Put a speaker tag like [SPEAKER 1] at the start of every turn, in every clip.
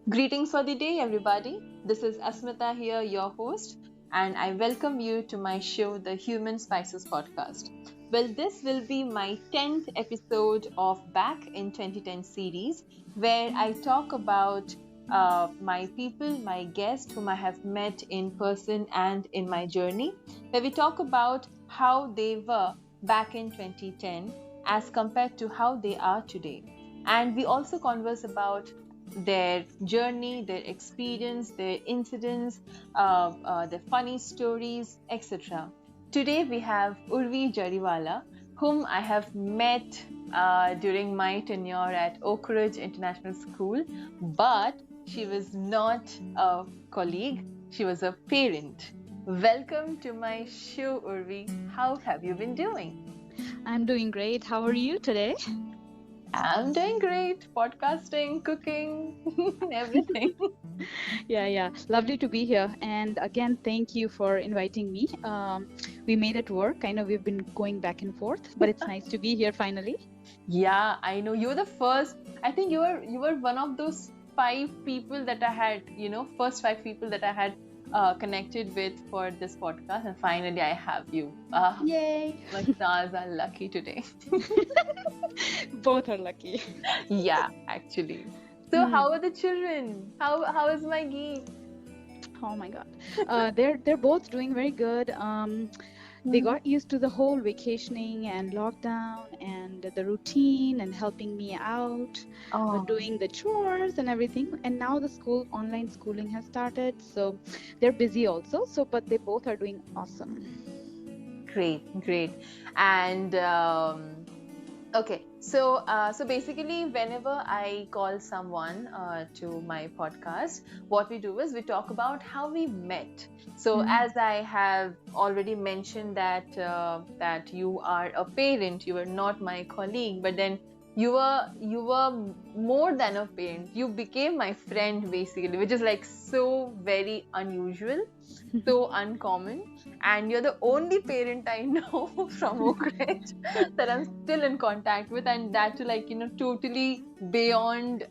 [SPEAKER 1] Greetings for the day, everybody. This is Asmita here, your host, and I welcome you to my show, the Human Spices Podcast. Well, this will be my 10th episode of Back in 2010 series, where I talk about my people, my guests whom I have met in person and in my journey, where we talk about how they were back in 2010 as compared to how they are today. And we also converse about their journey, their experience, their incidents, their funny stories, etc. Today we have Urvi Jariwala, whom I have met during my tenure at Oak Ridge International School, but she was not a colleague, she was a parent. Welcome to my show, Urvi. How have you been doing?
[SPEAKER 2] I'm doing great. How are you today?
[SPEAKER 1] I'm doing great. Podcasting, cooking, everything.
[SPEAKER 2] Yeah. Lovely to be here. And again, thank you for inviting me. We made it work. I know we've been going back and forth, but it's nice to be here finally.
[SPEAKER 1] Yeah, I know. You're the first. I think you were one of those five people that I had, first five people that I had connected with for this podcast, and finally I have you.
[SPEAKER 2] Yay!
[SPEAKER 1] My stars are lucky today.
[SPEAKER 2] Both are lucky.
[SPEAKER 1] Yeah, actually. So
[SPEAKER 2] Hmm.
[SPEAKER 1] how are the children? How is my geek?
[SPEAKER 2] Oh my God. They're both doing very good. They
[SPEAKER 1] Mhm.
[SPEAKER 2] got used to the whole vacationing and lockdown and the routine and helping me out,
[SPEAKER 1] Oh,
[SPEAKER 2] doing the chores and everything. And now the school online schooling has started, so they're busy also. So, but they both are doing awesome.
[SPEAKER 1] great, great. And okay, so basically, whenever I call someone to my podcast, what we do is we talk about how we met. So,
[SPEAKER 2] Mm.
[SPEAKER 1] as I have already mentioned that you are a parent, you are not my colleague, but then you were more than a parent. You became my friend basically, which is like so very unusual, so uncommon, and you're the only parent I know from Oak Ridge that I'm still in contact with, and that to like totally beyond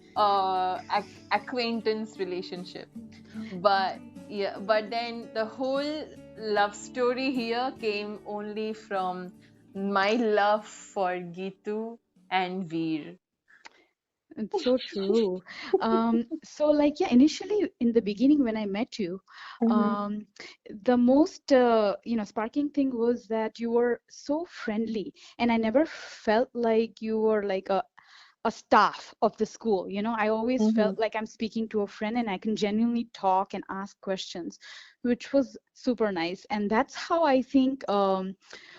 [SPEAKER 1] acquaintance relationship. But yeah, but then the whole love story here came only from my love for Gitu and Veer.
[SPEAKER 2] It's so true. So yeah, initially in the beginning when I met you,
[SPEAKER 1] Mhm.
[SPEAKER 2] um, the most sparking thing was that you were so friendly, and I never felt like you were like a staff of the school. I always
[SPEAKER 1] Mhm.
[SPEAKER 2] felt like I'm speaking to a friend and I can genuinely talk and ask questions, which was super nice. And that's how I think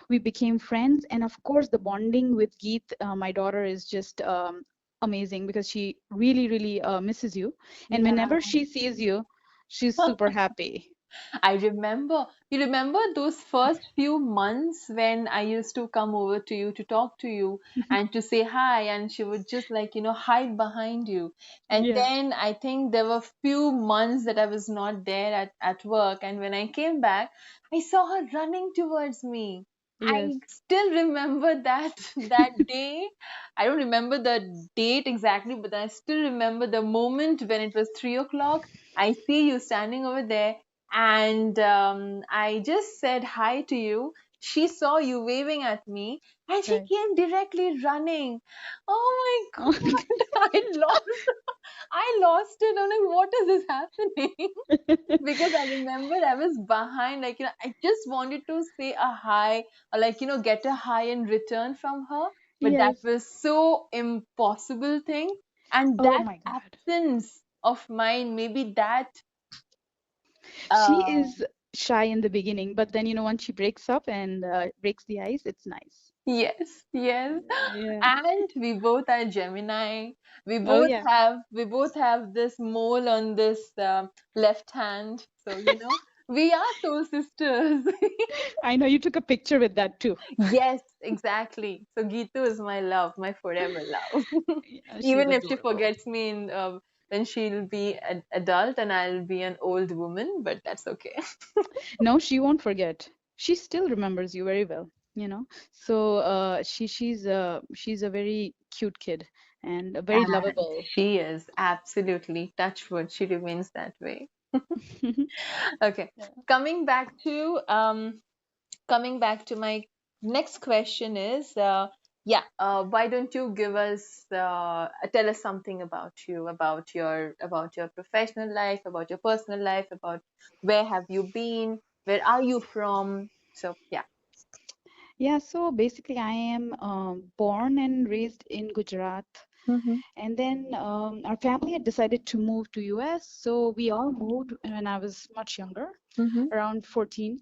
[SPEAKER 2] we became friends. And of course, the bonding with Geet, my daughter, is just amazing because she really, really misses you. And
[SPEAKER 1] Yeah.
[SPEAKER 2] whenever she sees you, she's super happy.
[SPEAKER 1] I remember, you remember those first few months when I used to come over to you to talk to you and to say hi, and she would just like, hide behind you. And
[SPEAKER 2] Yeah.
[SPEAKER 1] then I think there were few months that I was not there at work. And when I came back, I saw her running towards me.
[SPEAKER 2] Yes.
[SPEAKER 1] I still remember that that day. I don't remember the date exactly, but I still remember the moment when it was 3 o'clock. I see you standing over there, and I just said hi to you. She saw you waving at me, and she
[SPEAKER 2] Right.
[SPEAKER 1] came directly running. Oh my
[SPEAKER 2] Oh.
[SPEAKER 1] God, I lost it. I'm like, what is this happening? Because I remember I was behind, like, I just wanted to say a hi, or like, get a hi in return from her, but that
[SPEAKER 2] Yes.
[SPEAKER 1] was so impossible thing. And
[SPEAKER 2] Oh
[SPEAKER 1] that
[SPEAKER 2] my God.
[SPEAKER 1] absence of mine, maybe that,
[SPEAKER 2] She
[SPEAKER 1] uh,
[SPEAKER 2] is shy in the beginning, but then, once she breaks up and breaks the ice, it's nice.
[SPEAKER 1] yes, yes.
[SPEAKER 2] Yeah.
[SPEAKER 1] And we both are Gemini. We
[SPEAKER 2] Oh,
[SPEAKER 1] both
[SPEAKER 2] yeah.
[SPEAKER 1] have we both have this mole on this left hand. So, we are soul sisters.
[SPEAKER 2] I know you took a picture with that too.
[SPEAKER 1] Yes, exactly. So Gitu is my love, my forever love.
[SPEAKER 2] Yeah, she's
[SPEAKER 1] Even if she
[SPEAKER 2] adorable.
[SPEAKER 1] forgets me then she'll be an adult and I'll be an old woman, but that's okay.
[SPEAKER 2] No, she won't forget. She still remembers you very well. So she's a very cute kid, and very
[SPEAKER 1] And
[SPEAKER 2] lovable.
[SPEAKER 1] she is absolutely touch wood. She remains that way. Okay.
[SPEAKER 2] Yeah.
[SPEAKER 1] Coming back to coming back to my next question is yeah, why don't you give us tell us something about you, about your professional life, about your personal life, about where have you been, where are you from? So yeah.
[SPEAKER 2] Yeah, so basically, I am born and raised in Gujarat,
[SPEAKER 1] Mm-hmm.
[SPEAKER 2] and then our family had decided to move to US, so we all moved when I was much younger,
[SPEAKER 1] Mm-hmm.
[SPEAKER 2] around 14.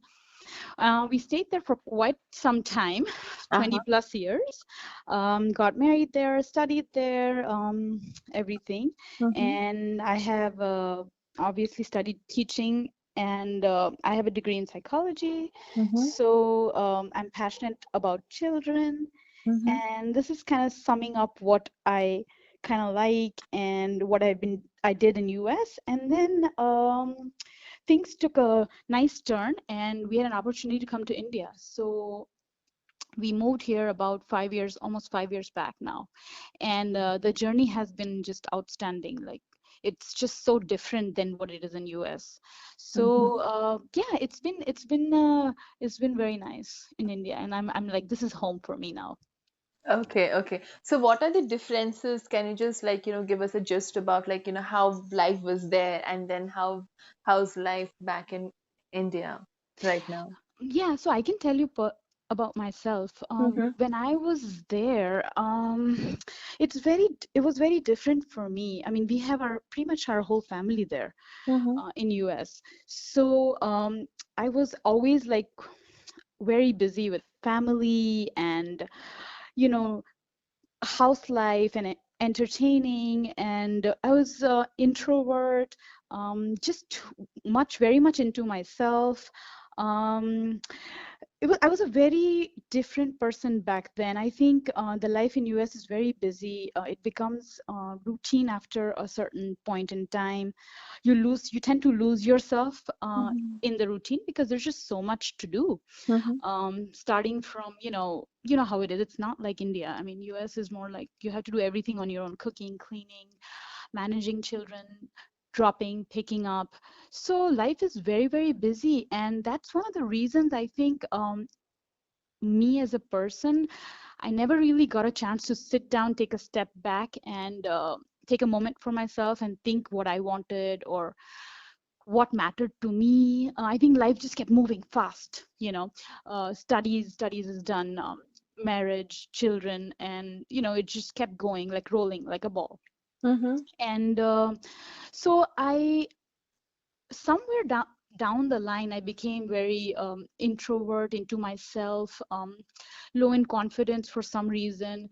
[SPEAKER 2] We stayed there for quite some time, 20
[SPEAKER 1] Uh-huh.
[SPEAKER 2] plus years. Got married there, studied there, everything.
[SPEAKER 1] Mm-hmm.
[SPEAKER 2] And I have obviously studied teaching, and I have a degree in psychology.
[SPEAKER 1] Mm-hmm.
[SPEAKER 2] So I'm passionate about children.
[SPEAKER 1] Mm-hmm.
[SPEAKER 2] And this is kind of summing up what I kind of like and what I did in US. And then things took a nice turn and we had an opportunity to come to India. So we moved here about 5 years, almost 5 years back now. And the journey has been just outstanding. Like it's just so different than what it is in US.
[SPEAKER 1] Mm-hmm.
[SPEAKER 2] So yeah, it's been very nice in India. And I'm like, this is home for me now.
[SPEAKER 1] Okay, okay. So what are the differences? Can you just like, give us a gist about like, how life was there and then how's life back in India right now?
[SPEAKER 2] Yeah, so I can tell you about myself.
[SPEAKER 1] Mm-hmm.
[SPEAKER 2] When I was there, it was very different for me. I mean, we have our pretty much our whole family there
[SPEAKER 1] Mm-hmm.
[SPEAKER 2] in US. So I was always like very busy with family and you know house life and entertaining, and I was introvert, just very much into myself. Um, I was a very different person back then. I think the life in US is very busy. It becomes routine after a certain point in time. You tend to lose yourself
[SPEAKER 1] Mm-hmm.
[SPEAKER 2] in the routine because there's just so much to do.
[SPEAKER 1] Mm-hmm.
[SPEAKER 2] Starting from, you know how it is. It's not like India. I mean, US is more like you have to do everything on your own, cooking, cleaning, managing children, dropping, picking up. So life is very, very busy. And that's one of the reasons I think me as a person, I never really got a chance to sit down, take a step back, and take a moment for myself and think what I wanted or what mattered to me. I think life just kept moving fast, studies is done, marriage, children, and it just kept going like rolling like a ball.
[SPEAKER 1] Mm-hmm.
[SPEAKER 2] And so I somewhere down the line I became very introvert into myself, low in confidence for some reason,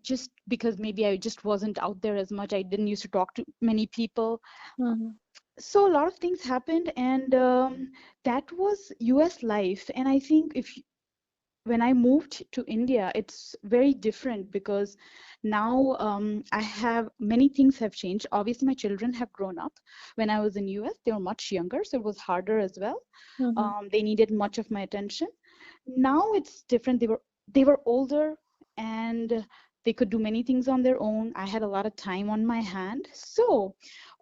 [SPEAKER 2] just because maybe I just wasn't out there as much. I didn't used to talk to many people.
[SPEAKER 1] Mm-hmm.
[SPEAKER 2] So a lot of things happened, and that was US life. And I think when I moved to India, it's very different because now I have many things have changed. Obviously, my children have grown up. When I was in US, they were much younger, so it was harder as well.
[SPEAKER 1] Mm-hmm.
[SPEAKER 2] They needed much of my attention. Now it's different. They were older and they could do many things on their own. I had a lot of time on my hand. So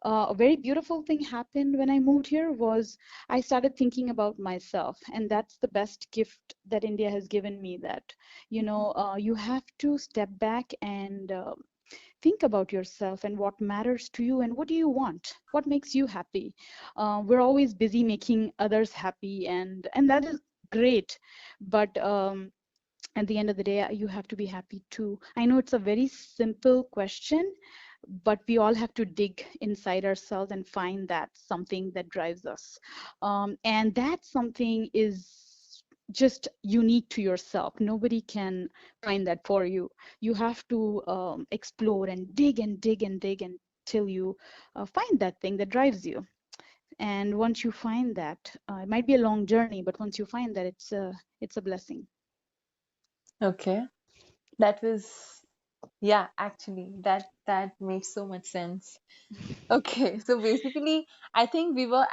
[SPEAKER 2] a very beautiful thing happened when I moved here was I started thinking about myself, and that's the best gift that India has given me. That you have to step back and think about yourself and what matters to you and what do you want, what makes you happy. We're always busy making others happy, and that is great, but at the end of the day, you have to be happy too. I know it's a very simple question, but we all have to dig inside ourselves and find that something that drives us. And that something is just unique to yourself. Nobody can find that for you. You have to explore and dig and dig and dig until you find that thing that drives you. And once you find that, it might be a long journey, but once you find that, it's a blessing.
[SPEAKER 1] Okay. That was, yeah, actually that makes so much sense. Okay, so basically, I think we were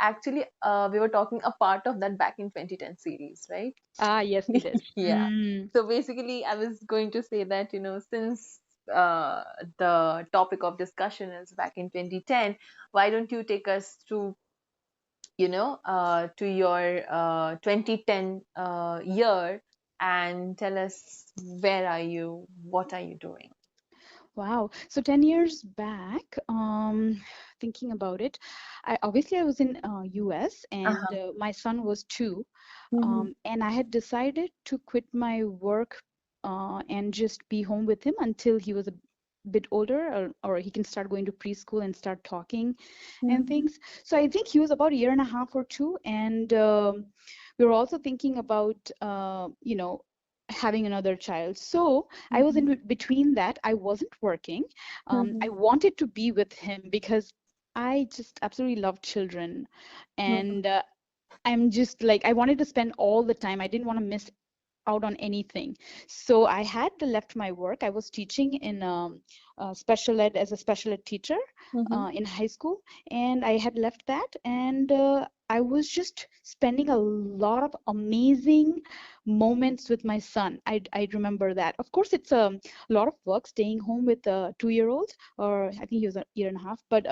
[SPEAKER 1] talking a part of that back in 2010 series, right?
[SPEAKER 2] Ah, yes, we did.
[SPEAKER 1] Yeah.
[SPEAKER 2] Mm.
[SPEAKER 1] So basically, I was going to say that, since uh, the topic of discussion is back in 2010, why don't you take us through, to your 2010 year, and tell us where are you, what are you doing?
[SPEAKER 2] Wow. So 10 years back, thinking about it, I was in US and
[SPEAKER 1] Uh-huh.
[SPEAKER 2] my son was 2.
[SPEAKER 1] Mm-hmm.
[SPEAKER 2] And I had decided to quit my work and just be home with him until he was a bit older, or he can start going to preschool and start talking and
[SPEAKER 1] Mm-hmm.
[SPEAKER 2] things. So I think he was about a year and a half or two, and we were also thinking about, having another child. So I was
[SPEAKER 1] Mm-hmm.
[SPEAKER 2] in between that. I wasn't working. I
[SPEAKER 1] Mm-hmm.
[SPEAKER 2] wanted to be with him because I just absolutely love children, and I'm just like, I wanted to spend all the time. I didn't want to miss out on anything. So I had left my work. I was teaching in special ed as a special ed teacher
[SPEAKER 1] Mm-hmm.
[SPEAKER 2] in high school, and I had left that, and I was just spending a lot of amazing moments with my son. I remember that. Of course, it's a lot of work staying home with a 2-year old, or I think he was a year and a half, but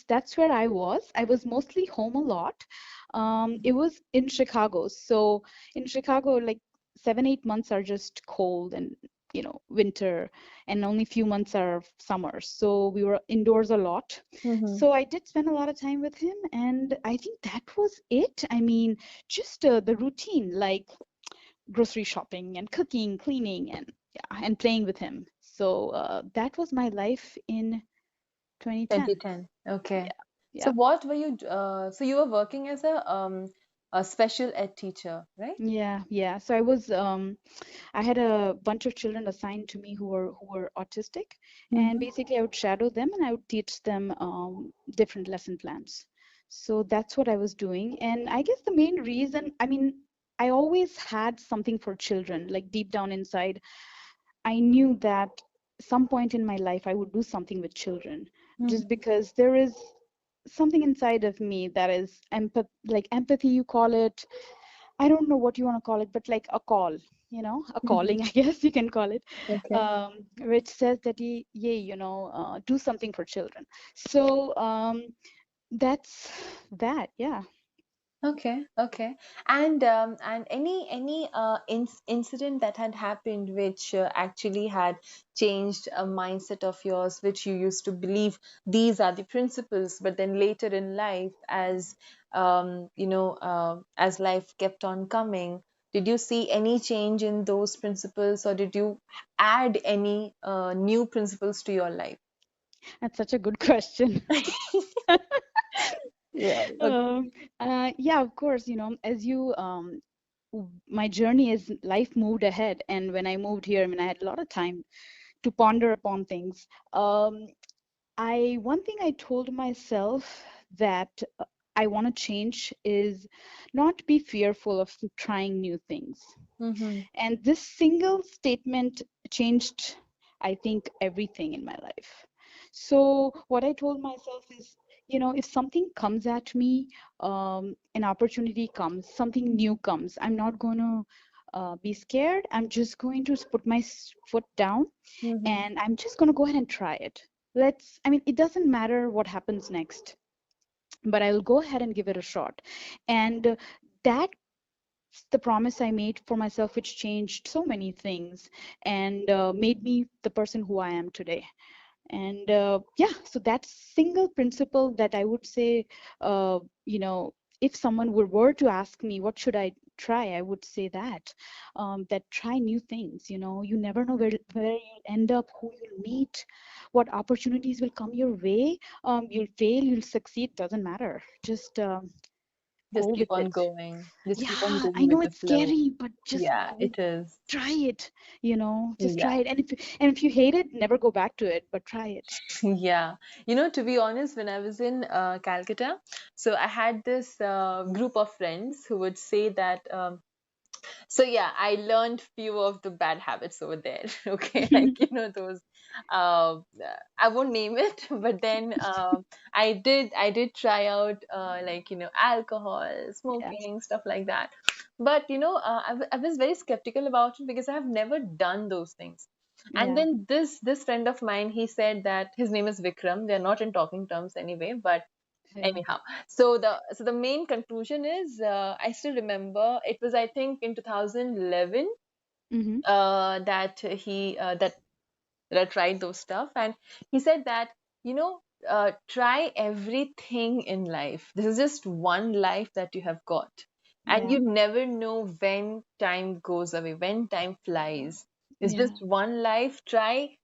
[SPEAKER 2] that's where I was. I was mostly home a lot. It was in Chicago. So in Chicago, like 7, 8 months are just cold and winter, and only few months are summer. So we were indoors a lot.
[SPEAKER 1] Mm-hmm.
[SPEAKER 2] So I did spend a lot of time with him, and I think that was it. I mean, just the routine, like grocery shopping and cooking, cleaning, and yeah, and playing with him. So that was my life in 2010.
[SPEAKER 1] 2010. Okay.
[SPEAKER 2] Yeah,
[SPEAKER 1] So
[SPEAKER 2] yeah,
[SPEAKER 1] what were you, so you were working as a special ed teacher, right?
[SPEAKER 2] yeah. So I had a bunch of children assigned to me who were autistic, and
[SPEAKER 1] Mm-hmm.
[SPEAKER 2] basically I would shadow them and I would teach them different lesson plans. So that's what I was doing, and I guess the main reason, I mean, I always had something for children, like deep down inside. I knew that some point in my life I would do something with children, just
[SPEAKER 1] Mm-hmm.
[SPEAKER 2] because there is something inside of me that is like empathy, you call it. I don't know what you want to call it, but like a call, a
[SPEAKER 1] Mm-hmm.
[SPEAKER 2] calling, I guess you can call it,
[SPEAKER 1] Okay.
[SPEAKER 2] which says that, yeah, do something for children. So that's that, yeah.
[SPEAKER 1] Okay, okay. And any incident that had happened which actually had changed a mindset of yours, which you used to believe these are the principles, but then later in life, as as life kept on coming, did you see any change in those principles, or did you add any new principles to your life?
[SPEAKER 2] That's such a good question.
[SPEAKER 1] Yeah. Okay.
[SPEAKER 2] um, yeah, of course, as you my journey is life moved ahead, and when I moved here, I mean, I had a lot of time to ponder upon things. One thing I told myself that I want to change is not be fearful of trying new things.
[SPEAKER 1] Mm-hmm.
[SPEAKER 2] And this single statement changed, I think, everything in my life. So what I told myself is, if something comes at me, an opportunity comes, something new comes, I'm not going to be scared. I'm just going to put my foot down,
[SPEAKER 1] Mm-hmm.
[SPEAKER 2] and I'm just going to go ahead and try it. I mean, it doesn't matter what happens next, but I'll go ahead and give it a shot. And that's the promise I made for myself, which changed so many things and made me the person who I am today. And yeah, so that single principle that I would say, uh, you know, if someone were to ask me, what should I try? I would say that try new things. You never know where you'll end up, who you'll meet, what opportunities will come your way. You'll fail, you'll succeed, doesn't matter. Just
[SPEAKER 1] Just
[SPEAKER 2] go
[SPEAKER 1] keep
[SPEAKER 2] with
[SPEAKER 1] on
[SPEAKER 2] it.
[SPEAKER 1] going. Just keep on
[SPEAKER 2] Yeah, I
[SPEAKER 1] going
[SPEAKER 2] know
[SPEAKER 1] with the
[SPEAKER 2] it's
[SPEAKER 1] flow.
[SPEAKER 2] scary, but just
[SPEAKER 1] Yeah, it is.
[SPEAKER 2] try it. Just
[SPEAKER 1] Yeah.
[SPEAKER 2] try it. And if you hate it, never go back to it, but try it.
[SPEAKER 1] Yeah. To be honest, when I was in Calcutta, so I had this group of friends who would say that, so yeah, I learned few of the bad habits over there. Okay, like those. Uh, I won't name it, but then I did try out like alcohol,
[SPEAKER 2] Yeah.
[SPEAKER 1] smoking, stuff like that. But I was very skeptical about it because I have never done those things. And
[SPEAKER 2] Yeah.
[SPEAKER 1] then this friend of mine, he said that his name is Vikram. They're not in talking terms anyway, but
[SPEAKER 2] Yeah.
[SPEAKER 1] anyhow. So the main conclusion is, I still remember it was, I think, in 2011,
[SPEAKER 2] Mm-hmm.
[SPEAKER 1] that he that I tried those stuff. And he said that, you know, try everything in life. This is just one life that you have got. And
[SPEAKER 2] Yeah.
[SPEAKER 1] you never know when time goes away, when time flies. It's
[SPEAKER 2] Yeah.
[SPEAKER 1] just one life. Try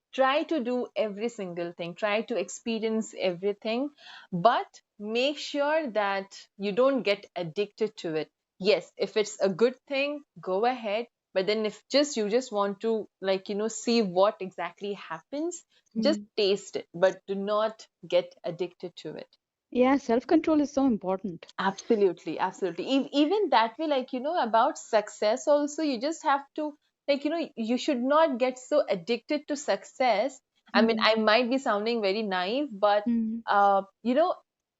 [SPEAKER 1] to do every single thing. Try to experience everything, but make sure that you don't get addicted to it. Yes, if it's a good thing, go ahead, but then if just you just want to, like, see what exactly happens, just
[SPEAKER 2] Mm.
[SPEAKER 1] taste it, but do not get addicted to it.
[SPEAKER 2] Yeah, self-control is so important.
[SPEAKER 1] Absolutely, absolutely. Even that way, like, about success also, you just have to, like, you should not get so addicted to success. I mean,
[SPEAKER 2] Mm.
[SPEAKER 1] I might be sounding very naive, but
[SPEAKER 2] Mm.
[SPEAKER 1] uh, you know,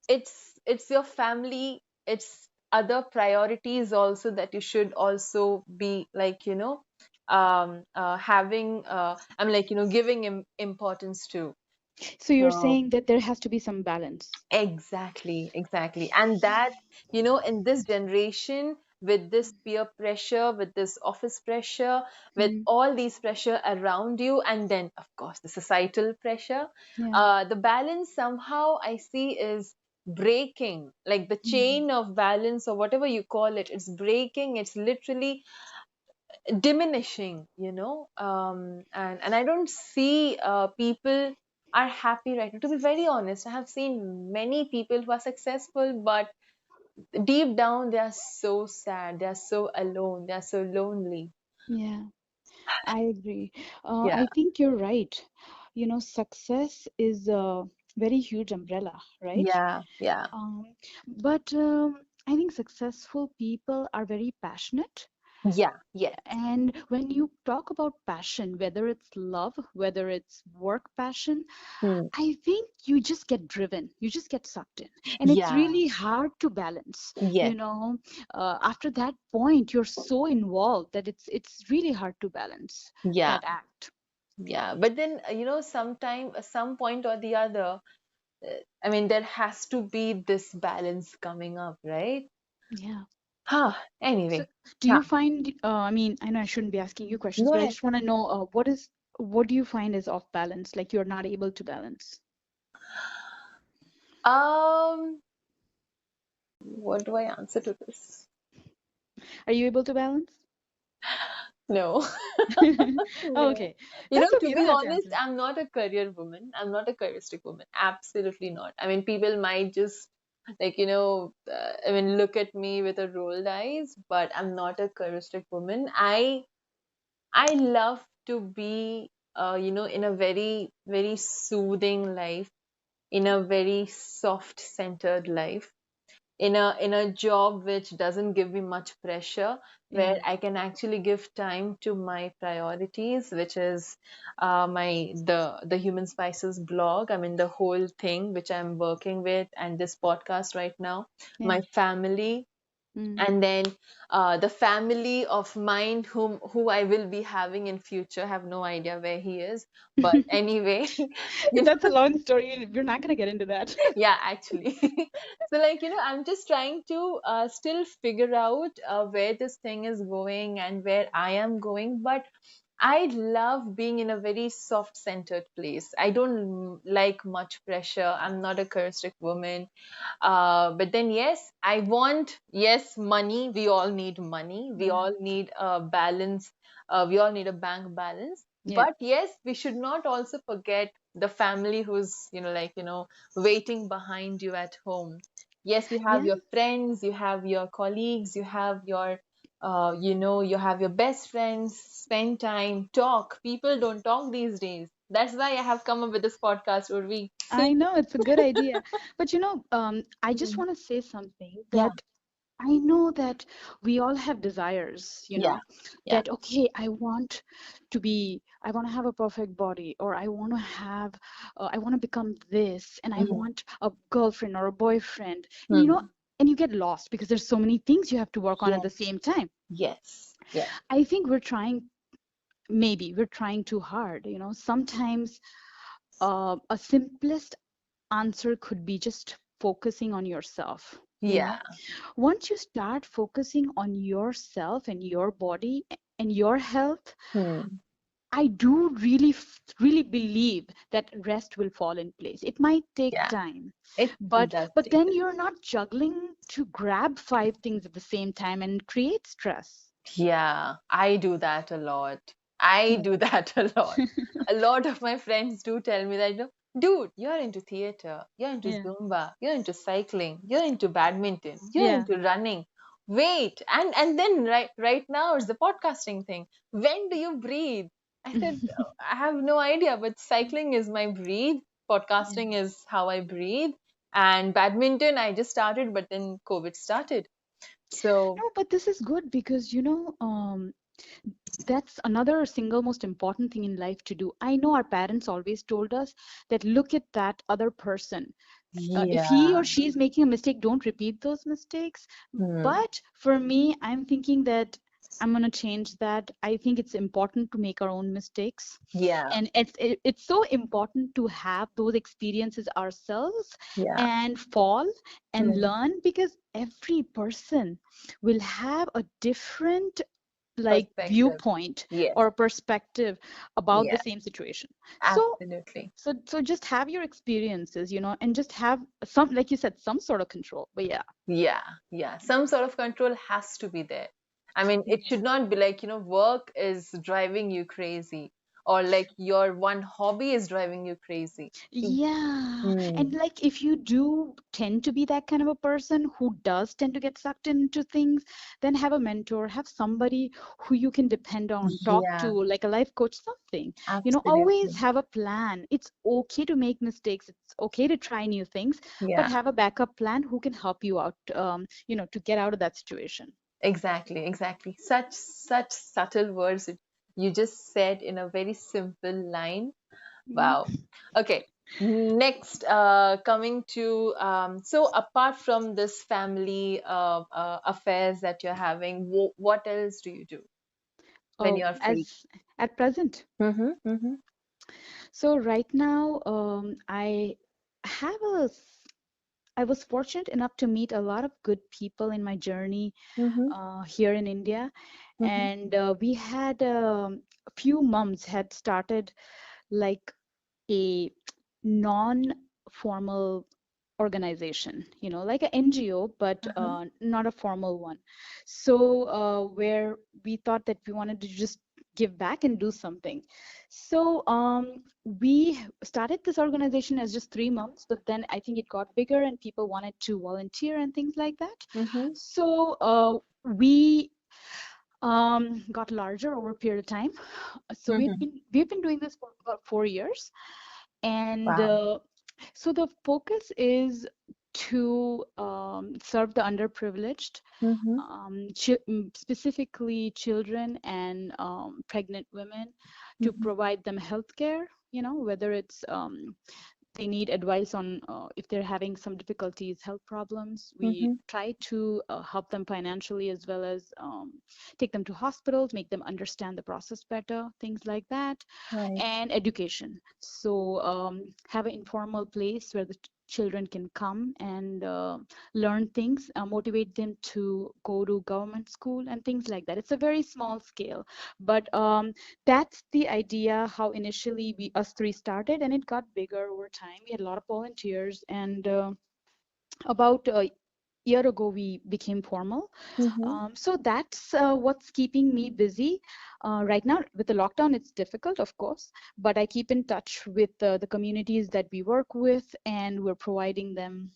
[SPEAKER 1] it's your family, it's other priorities also that you should also be, like, having, I'm like, giving importance to.
[SPEAKER 2] So you're
[SPEAKER 1] So
[SPEAKER 2] saying that there has to be some balance.
[SPEAKER 1] exactly, exactly. And that, in this generation, with this peer pressure, with this office pressure, with
[SPEAKER 2] Mm.
[SPEAKER 1] all these pressure around you, and then, of course, the societal pressure,
[SPEAKER 2] Yeah.
[SPEAKER 1] the balance somehow I see is breaking, like the
[SPEAKER 2] Mm.
[SPEAKER 1] chain of balance or whatever you call it, it's breaking, it's literally diminishing, and I don't see people are happy right now. To be very honest, I have seen many people who are successful, but deep down they are so sad, they are so alone, they are so lonely.
[SPEAKER 2] Yeah, I agree.
[SPEAKER 1] Yeah,
[SPEAKER 2] I think you're right. You know, success is a very huge umbrella, right?
[SPEAKER 1] yeah, yeah,
[SPEAKER 2] Um, but I think successful people are very passionate.
[SPEAKER 1] yeah, yes.
[SPEAKER 2] And when you talk about passion, whether it's love, whether it's work passion,
[SPEAKER 1] Hmm.
[SPEAKER 2] I think you just get driven, you just get sucked in. And it's
[SPEAKER 1] Yeah,
[SPEAKER 2] really hard to balance.
[SPEAKER 1] yes,
[SPEAKER 2] You know, after that point, you're so involved that it's really hard to balance
[SPEAKER 1] yeah,
[SPEAKER 2] that act.
[SPEAKER 1] yeah. But then, sometime, some point or the other, I mean, there has to be this balance coming up, right?
[SPEAKER 2] Yeah.
[SPEAKER 1] Huh.
[SPEAKER 2] So
[SPEAKER 1] Anyway.
[SPEAKER 2] do
[SPEAKER 1] Huh.
[SPEAKER 2] you find, I mean, I know I shouldn't be asking you questions,
[SPEAKER 1] Go
[SPEAKER 2] but I
[SPEAKER 1] ahead.
[SPEAKER 2] just want to know what do you find is off balance, like you're not able to balance?
[SPEAKER 1] Um, what do I answer to this?
[SPEAKER 2] Are you able to balance?
[SPEAKER 1] No. No.
[SPEAKER 2] Okay, that's okay.
[SPEAKER 1] To
[SPEAKER 2] You don't
[SPEAKER 1] be
[SPEAKER 2] have to
[SPEAKER 1] honest,
[SPEAKER 2] answer.
[SPEAKER 1] I'm not a career woman. I'm not a careeristic woman. Absolutely not. I mean, people might just, like, I mean, look at me with a rolled eyes, but I'm not a careeristic woman. I love to be, in a very, very soothing life, in a very soft centered life, in a job which doesn't give me much pressure, where
[SPEAKER 2] Yeah.
[SPEAKER 1] I can actually give time to my priorities, which is my the Human Spices blog. I mean, the whole thing which I'm working with, and this podcast right now,
[SPEAKER 2] Yeah.
[SPEAKER 1] my family,
[SPEAKER 2] Mm.
[SPEAKER 1] and then the family of mine who I will be having in future. Have no idea where he is, but anyway, you
[SPEAKER 2] That's a long story. We're not gonna get into that.
[SPEAKER 1] yeah, actually. So, like, I'm just trying to still figure out where this thing is going and where I am going, but I love being in a very soft centered place. I don't like much pressure. I'm not a charismatic woman. But then, yes, I want, yes, money. We all need money. We
[SPEAKER 2] Yeah.
[SPEAKER 1] all need a balance. We all need a bank balance.
[SPEAKER 2] Yeah.
[SPEAKER 1] But yes, we should not also forget the family who's, waiting behind you at home. Yes, you have
[SPEAKER 2] Yeah.
[SPEAKER 1] your friends, you have your colleagues, you have you have your best friends, spend time, talk. People don't talk these days. That's why I have come up with this podcast, Urvi.
[SPEAKER 2] I know it's a good idea. But I just
[SPEAKER 1] Mhm.
[SPEAKER 2] want to say something
[SPEAKER 1] Yeah,
[SPEAKER 2] that I know that we all have desires,
[SPEAKER 1] yeah, yeah.
[SPEAKER 2] that okay, I want to have a perfect body, or I want to become this, and I
[SPEAKER 1] Mhm.
[SPEAKER 2] want a girlfriend or a boyfriend, and
[SPEAKER 1] Hmm.
[SPEAKER 2] and you get lost because there's so many things you have to work on at
[SPEAKER 1] Yes,
[SPEAKER 2] the same time.
[SPEAKER 1] yes, yes.
[SPEAKER 2] I think we're trying maybe we're trying too hard. Sometimes a simplest answer could be just focusing on yourself.
[SPEAKER 1] Yeah.
[SPEAKER 2] Once you start focusing on yourself and your body and your health,
[SPEAKER 1] Hmm.
[SPEAKER 2] I do really believe that rest will fall in place. It might take
[SPEAKER 1] Yeah.
[SPEAKER 2] time,
[SPEAKER 1] It
[SPEAKER 2] but
[SPEAKER 1] does
[SPEAKER 2] but
[SPEAKER 1] take
[SPEAKER 2] then
[SPEAKER 1] time.
[SPEAKER 2] you're not juggling to grab five things at the same time and create stress.
[SPEAKER 1] Yeah, I do that a lot. I
[SPEAKER 2] Yeah.
[SPEAKER 1] do that a lot. A lot of my friends do tell me that, dude, you're into theater, you're into
[SPEAKER 2] Yeah.
[SPEAKER 1] Zumba, you're into cycling, you're into badminton, you're
[SPEAKER 2] Yeah.
[SPEAKER 1] into running. Wait, and then right now is the podcasting thing. When do you breathe? I said, I have no idea, but cycling is my breathe.
[SPEAKER 2] Yeah.
[SPEAKER 1] Podcasting is how I breathe. And badminton, I just started, but then COVID started. So,
[SPEAKER 2] No, but this is good because that's another single most important thing in life to do. I know our parents always told us that look at that other person. If he
[SPEAKER 1] yeah.
[SPEAKER 2] or she is making a mistake, don't repeat those mistakes.
[SPEAKER 1] Hmm.
[SPEAKER 2] But for me, I'm thinking that I'm going to change that. I think it's important to make our own mistakes.
[SPEAKER 1] Yeah.
[SPEAKER 2] And it's so important to have those experiences ourselves
[SPEAKER 1] Yeah.
[SPEAKER 2] and fall and
[SPEAKER 1] Hmm.
[SPEAKER 2] learn, because every person will have a different like
[SPEAKER 1] Perspective.
[SPEAKER 2] viewpoint
[SPEAKER 1] Yes.
[SPEAKER 2] or perspective about the
[SPEAKER 1] Yeah.
[SPEAKER 2] same situation. So
[SPEAKER 1] Absolutely.
[SPEAKER 2] so just have your experiences, and just have some, like you said, some sort of control. But yeah.
[SPEAKER 1] Yeah. Yeah. Some sort of control has to be there. I mean, it
[SPEAKER 2] Yeah.
[SPEAKER 1] should not be like, work is driving you crazy or like your one hobby is driving you crazy.
[SPEAKER 2] Yeah. And
[SPEAKER 1] Hmm.
[SPEAKER 2] like if you do tend to be that kind of a person who does tend to get sucked into things, then have a mentor, have somebody who you can depend on, talk
[SPEAKER 1] Yeah.
[SPEAKER 2] to, like a life coach, something. Always
[SPEAKER 1] Absolutely.
[SPEAKER 2] have a plan. It's okay to make mistakes. It's okay to try new things, but
[SPEAKER 1] Yeah.
[SPEAKER 2] have a backup plan who can help you out, to get out of that situation.
[SPEAKER 1] Exactly. Exactly. Such subtle words you just said in a very simple line.
[SPEAKER 2] Mm.
[SPEAKER 1] Wow. Okay. Next, coming to so apart from this family affairs that you're having, what else do you do when
[SPEAKER 2] Oh,
[SPEAKER 1] you're free?
[SPEAKER 2] as at present.
[SPEAKER 1] Mm-hmm, mm-hmm,
[SPEAKER 2] So right now, have a I was fortunate enough to meet a lot of good people in my journey
[SPEAKER 1] mm-hmm,
[SPEAKER 2] here in India,
[SPEAKER 1] mm-hmm,
[SPEAKER 2] and we had a few moms had started like a non-formal organization, like an NGO, but
[SPEAKER 1] uh-huh,
[SPEAKER 2] not a formal one. So where we thought that we wanted to just give back and do something. So we started this organization as just 3 months, but then I think it got bigger and people wanted to volunteer and things like that.
[SPEAKER 1] mm-hmm,
[SPEAKER 2] So we got larger over a period of time. So
[SPEAKER 1] mm-hmm.
[SPEAKER 2] we've been doing this for about 4 years, and
[SPEAKER 1] Wow.
[SPEAKER 2] so the focus is to serve the underprivileged,
[SPEAKER 1] Mm-hmm,
[SPEAKER 2] specifically children and pregnant women, to
[SPEAKER 1] mm-hmm,
[SPEAKER 2] provide them health care, whether it's they need advice on if they're having some difficulties, health problems. We
[SPEAKER 1] mm-hmm.
[SPEAKER 2] try to help them financially, as well as take them to hospitals, make them understand the process better, things like that,
[SPEAKER 1] Right.
[SPEAKER 2] and education. So have an informal place where the children can come and learn things, motivate them to go to government school and things like that. It's a very small scale, but that's the idea how initially we us three started, and it got bigger over time. We had a lot of volunteers, and about a year ago we became formal.
[SPEAKER 1] Mm-hmm,
[SPEAKER 2] So that's what's keeping me busy right now. With the lockdown, it's difficult, of course, but I keep in touch with the communities that we work with, and we're providing them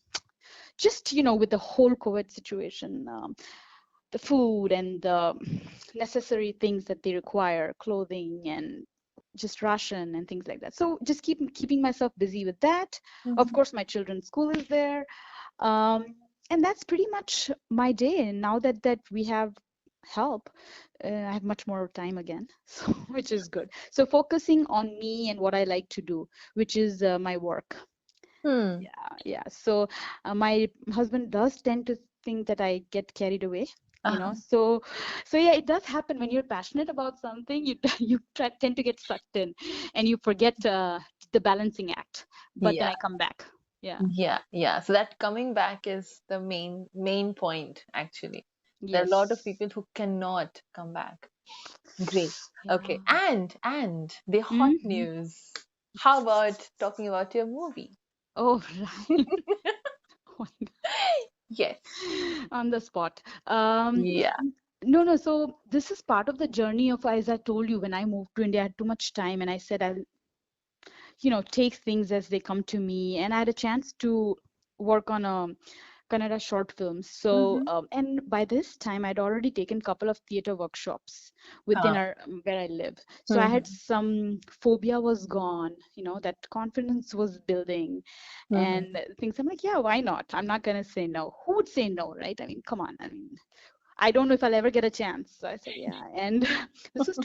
[SPEAKER 2] just, with the whole COVID situation, the food and the necessary things that they require, clothing and just ration and things like that. So just keeping myself busy with that. Of
[SPEAKER 1] mm-hmm.
[SPEAKER 2] course, my children's school is there, um, and that's pretty much my day. And now that we have help, I have much more time again, so which is good. So focusing on me and what I like to do, which is my work.
[SPEAKER 1] Hmm.
[SPEAKER 2] Yeah, yeah. So my husband does tend to think that I get carried away.
[SPEAKER 1] Uh-huh.
[SPEAKER 2] So yeah, it does happen when you're passionate about something. You tend to get sucked in, and you forget the balancing act. But then
[SPEAKER 1] Yeah,
[SPEAKER 2] I come back. Yeah.
[SPEAKER 1] yeah, yeah. So that coming back is the main point, actually. There are a lot of
[SPEAKER 2] Yes.
[SPEAKER 1] people who cannot come back. Great. Okay.
[SPEAKER 2] Yeah.
[SPEAKER 1] And the hot
[SPEAKER 2] Hmm.
[SPEAKER 1] news. How about talking about your movie?
[SPEAKER 2] Oh, right. Oh my
[SPEAKER 1] Yes.
[SPEAKER 2] God. On the spot.
[SPEAKER 1] Yeah.
[SPEAKER 2] No, no. So this is part of the journey of, as I told you, when I moved to India, I had too much time, and I said I'll, take things as they come to me. And I had a chance to work on a Kannada short films. So,
[SPEAKER 1] Mm-hmm.
[SPEAKER 2] and by this time, I'd already taken a couple of theater workshops within
[SPEAKER 1] Oh.
[SPEAKER 2] our where I live. So I had
[SPEAKER 1] Mm-hmm.
[SPEAKER 2] some phobia was gone, that confidence was building,
[SPEAKER 1] Mm-hmm.
[SPEAKER 2] and things. I'm like, yeah, why not? I'm not gonna say no. Who would say no, right? I mean, come on. I mean, I don't know if I'll ever get a chance. So I said, yeah. And this was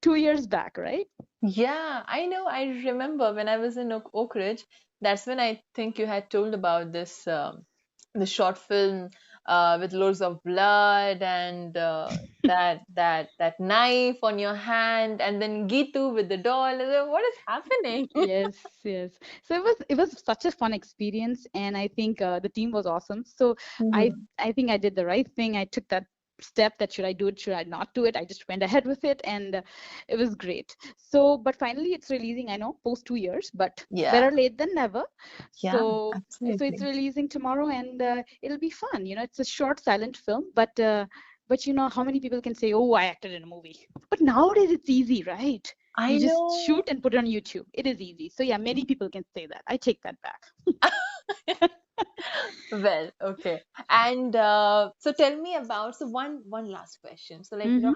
[SPEAKER 2] 2 years back, right?
[SPEAKER 1] Yeah, I know. I remember when I was in Oak Ridge, that's when I think you had told about this the short film with loads of blood and that knife on your hand, and then Gitu with the doll. And then, what is happening?
[SPEAKER 2] Yes, yes. So it was such a fun experience, and I think the team was awesome. So I
[SPEAKER 1] Mm-hmm.
[SPEAKER 2] I think I did the right thing. I took that step that should I do it, should I not do it? I just went ahead with it, and it was great. So, but finally, it's releasing. I know, post 2 years, but
[SPEAKER 1] Yeah,
[SPEAKER 2] better late than never.
[SPEAKER 1] yeah,
[SPEAKER 2] So it's
[SPEAKER 1] absolutely.
[SPEAKER 2] releasing tomorrow, and it'll be fun. It's a short, silent film, but you know how many people can say, "Oh, I acted in a movie." But nowadays, it's easy, right?
[SPEAKER 1] I
[SPEAKER 2] You just
[SPEAKER 1] know.
[SPEAKER 2] shoot and put it on YouTube. It is easy. So yeah, many people can say that. I take that back.
[SPEAKER 1] Well, okay. And so tell me about so one last question. So like,
[SPEAKER 2] Hmm.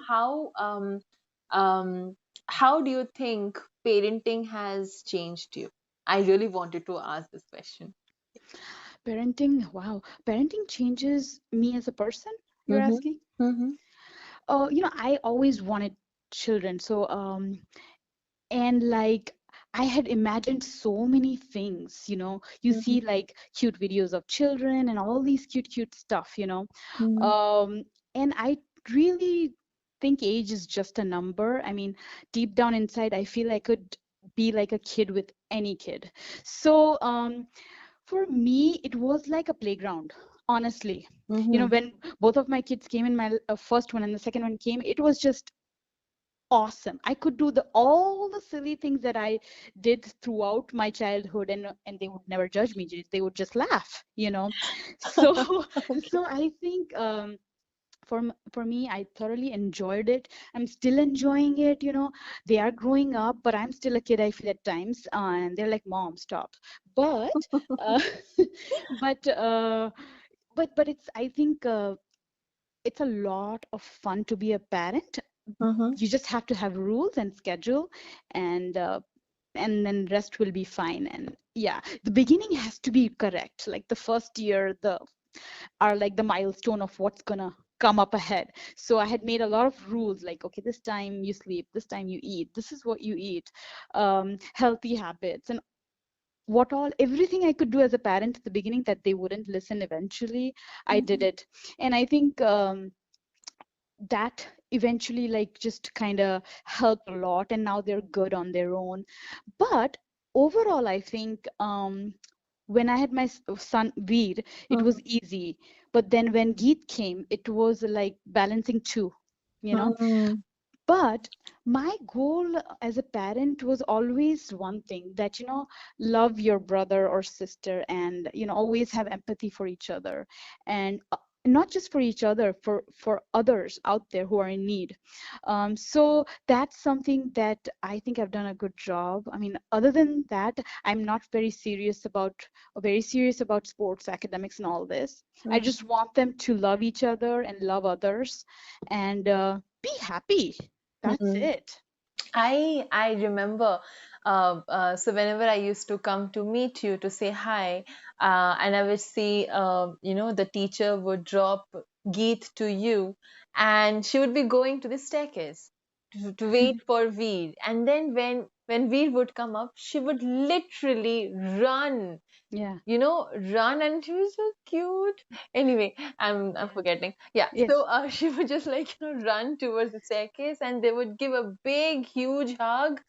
[SPEAKER 1] um how do you think parenting has changed you? I really wanted to ask this question.
[SPEAKER 2] Parenting, wow. Parenting changes me as a person, you're
[SPEAKER 1] Mm-hmm.
[SPEAKER 2] asking?
[SPEAKER 1] Mm-hmm.
[SPEAKER 2] I always wanted children. So and like I had imagined so many things, you
[SPEAKER 1] Mm-hmm.
[SPEAKER 2] see like cute videos of children and all these cute stuff,
[SPEAKER 1] Mm-hmm.
[SPEAKER 2] um and I really think age is just a number. I mean, deep down inside I feel I could be like a kid with any kid. So for me it was like a playground, honestly.
[SPEAKER 1] Mm-hmm.
[SPEAKER 2] When both of my kids came in, my first one and the second one came, it was just awesome. I could do the all the silly things that I did throughout my childhood, and they would never judge me. They would just laugh. So so I think for me, I thoroughly enjoyed it. I'm still enjoying it. They are growing up, but I'm still a kid, I feel at times, and they're like, "Mom, stop." But uh, but uh, but it's, I think, it's a lot of fun to be a parent.
[SPEAKER 1] Mm-hmm.
[SPEAKER 2] You just have to have rules and schedule, and and then rest will be fine. And yeah, the beginning has to be correct, like the first year the are like the milestone of what's gonna come up ahead. So I had made a lot of rules, like, okay, this time you sleep, this time you eat, this is what you eat, healthy habits, and what all everything I could do as a parent at the beginning that they wouldn't listen. Eventually I did
[SPEAKER 1] Mm-hmm.
[SPEAKER 2] it, and I think that eventually like just kind of helped a lot, and now they're good on their own. But overall I think when I had my son Veer, it was easy. But then when Geet came, it was like balancing two, you know
[SPEAKER 1] Mm-hmm.
[SPEAKER 2] but my goal as a parent was always one thing, that love your brother or sister, and always have empathy for each other, and not just for each other, for others out there who are in need. So that's something that I think I've done a good job. I mean, other than that, I'm not very serious about sports, academics, and all this. I
[SPEAKER 1] Mm-hmm.
[SPEAKER 2] just want them to love each other and love others, and be happy. That's
[SPEAKER 1] Mm-hmm.
[SPEAKER 2] it.
[SPEAKER 1] I remember. So whenever I used to come to meet you to say hi, and I would see, the teacher would drop Geet to you, and she would be going to the staircase to wait for Veer, and then when Veer would come up, she would literally run
[SPEAKER 2] Yeah.
[SPEAKER 1] run, and she was so cute. Anyway, I'm
[SPEAKER 2] Yes.
[SPEAKER 1] forgetting. Yeah, so
[SPEAKER 2] Yes.
[SPEAKER 1] she would just like run towards the staircase, and they would give a big, huge hug.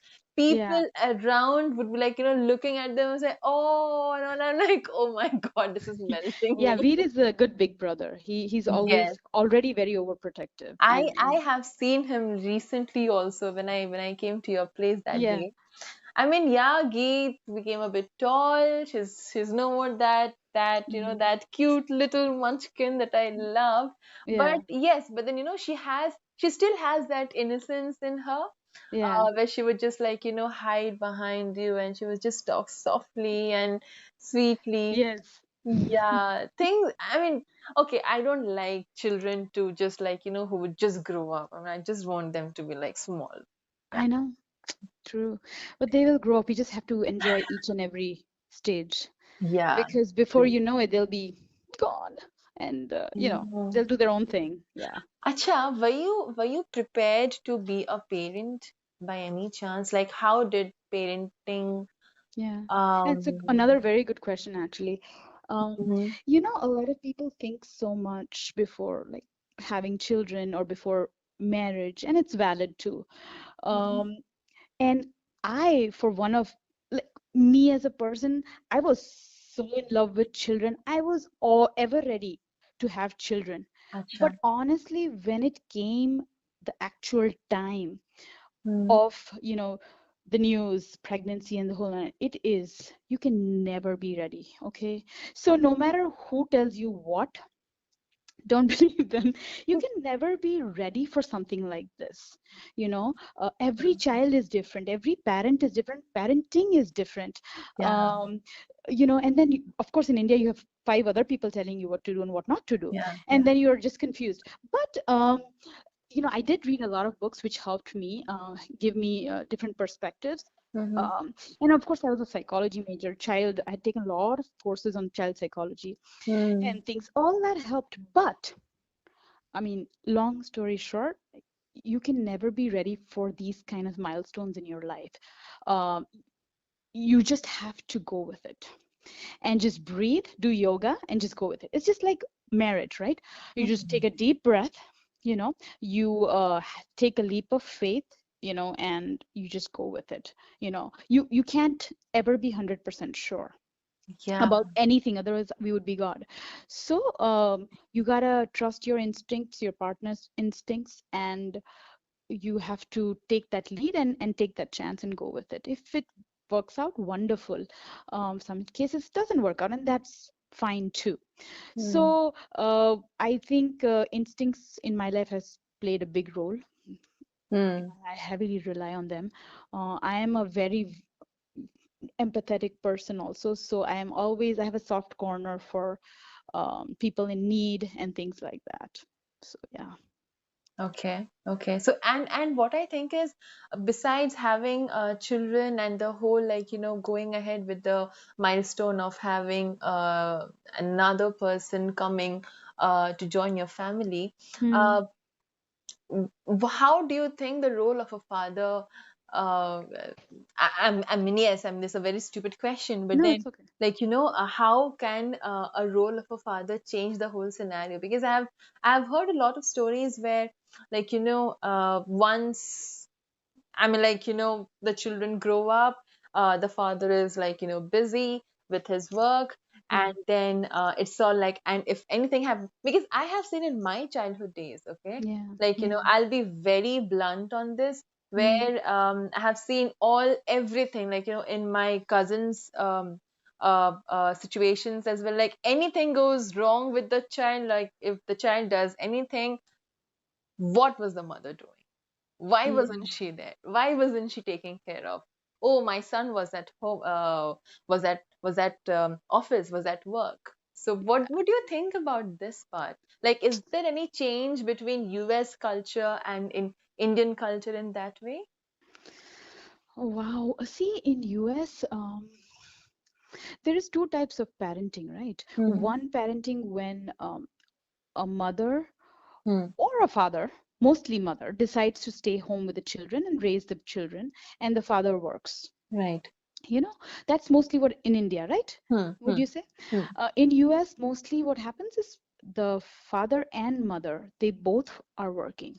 [SPEAKER 2] Yeah.
[SPEAKER 1] People around would be like looking at them and say, "Oh," and I'm like, "Oh my God, this is melting
[SPEAKER 2] Yeah,
[SPEAKER 1] me."
[SPEAKER 2] Veer is a good big brother. He's
[SPEAKER 1] Yes.
[SPEAKER 2] always already very overprotective.
[SPEAKER 1] I
[SPEAKER 2] And
[SPEAKER 1] have seen him recently also when I came to your place that
[SPEAKER 2] yeah.
[SPEAKER 1] day. I mean, yeah, Geet became a bit tall. She's no more
[SPEAKER 2] Mm.
[SPEAKER 1] that cute little munchkin that I love. But
[SPEAKER 2] Yeah.
[SPEAKER 1] yes, but then she still has that innocence in her,
[SPEAKER 2] Yeah.
[SPEAKER 1] where she would just like hide behind you, and she would just talk softly and sweetly.
[SPEAKER 2] Yes.
[SPEAKER 1] Yeah, things. I mean, okay, I don't like children to just like who would just grow up. I mean, I just want them to be like small. Yeah.
[SPEAKER 2] I know. True. But they will grow up. We just have to enjoy each and every stage,
[SPEAKER 1] Yeah.
[SPEAKER 2] because before
[SPEAKER 1] True.
[SPEAKER 2] you know it, they'll be gone, and
[SPEAKER 1] Mhm.
[SPEAKER 2] they'll do their own thing. Yeah.
[SPEAKER 1] Acha, were you prepared to be a parent by any chance? Like, how did parenting
[SPEAKER 2] Yeah. And it's
[SPEAKER 1] um
[SPEAKER 2] another very good question, actually.
[SPEAKER 1] mhm,
[SPEAKER 2] A lot of people think so much before like having children or before marriage, and it's valid too.
[SPEAKER 1] mhm.
[SPEAKER 2] Um, and I, for one of like me as a person, I was so in love with children. I was all ever ready to have children.
[SPEAKER 1] Acha.
[SPEAKER 2] But honestly, when it came the actual time
[SPEAKER 1] Hmm.
[SPEAKER 2] of, the news, pregnancy, and the whole nine, you can never be ready. Okay. So no matter who tells you what, don't believe them. You can never be ready for something like this. Every child is different, every parent is different, parenting is different.
[SPEAKER 1] Yeah,
[SPEAKER 2] And then of course in India you have five other people telling you what to do and what not to do,
[SPEAKER 1] yeah,
[SPEAKER 2] and
[SPEAKER 1] yeah.
[SPEAKER 2] then you're just confused. But I did read a lot of books which helped me give me different perspectives.
[SPEAKER 1] Mm-hmm.
[SPEAKER 2] um, and of course I was a psychology major. I had taken a lot of courses on child psychology
[SPEAKER 1] Hmm.
[SPEAKER 2] and things, all that helped. But I mean, long story short, you can never be ready for these kind of milestones in your life. Um, you just have to go with it and just breathe, do yoga, and just go with it. It's just like marriage, right? You just take a deep breath, you take a leap of faith, and you just go with it. You can't ever be 100% sure
[SPEAKER 1] Yeah.
[SPEAKER 2] about anything, otherwise we would be god. So you gotta trust your instincts, your partner's instincts, and you have to take that lead and take that chance and go with it. If it works out, wonderful. Some cases doesn't work out, and that's fine too.
[SPEAKER 1] Hmm.
[SPEAKER 2] So I think instincts in my life has played a big role.
[SPEAKER 1] Hmm.
[SPEAKER 2] I heavily rely on them. I am a very empathetic person also, so I have a soft corner for people in need and things like that. So yeah.
[SPEAKER 1] Okay, okay. So and what I think is, besides having children and the whole like going ahead with the milestone of having another person coming to join your family,
[SPEAKER 2] Hmm.
[SPEAKER 1] uh, how do you think the role of a father uh, I mean, yes, I mean, it's a very stupid question, but
[SPEAKER 2] No,
[SPEAKER 1] then
[SPEAKER 2] it's okay.
[SPEAKER 1] like how can a role of a father change the whole scenario? Because I've heard a lot of stories where like once, I mean, like, the children grow up, the father is like, busy with his work,
[SPEAKER 2] Yeah.
[SPEAKER 1] and then it's all like, and if anything have, because I have seen in my childhood days, okay,
[SPEAKER 2] Yeah.
[SPEAKER 1] like,
[SPEAKER 2] Yeah.
[SPEAKER 1] I'll be very blunt on this,
[SPEAKER 2] Hmm.
[SPEAKER 1] where I have seen everything, like, in my cousins' situations as well, like anything goes wrong with the child, like if the child does anything, what was the mother doing? Why wasn't
[SPEAKER 2] Hmm.
[SPEAKER 1] she there? Why wasn't she taking care of? Oh, my son was at home, was at office, was at work. So what would you think about this part? Like, is there any change between US culture and in Indian culture in that way?
[SPEAKER 2] Oh, wow. See, in US, there is two types of parenting, right?
[SPEAKER 1] Mm-hmm.
[SPEAKER 2] One parenting when a mother
[SPEAKER 1] Hmm.
[SPEAKER 2] or a father, mostly mother, decides to stay home with the children and raise the children, and the father works.
[SPEAKER 1] Right.
[SPEAKER 2] you know. That's mostly what in India, right?
[SPEAKER 1] Hmm.
[SPEAKER 2] Would
[SPEAKER 1] Hmm.
[SPEAKER 2] you say?
[SPEAKER 1] Hmm.
[SPEAKER 2] In US, mostly what happens is the father and mother, they both are working,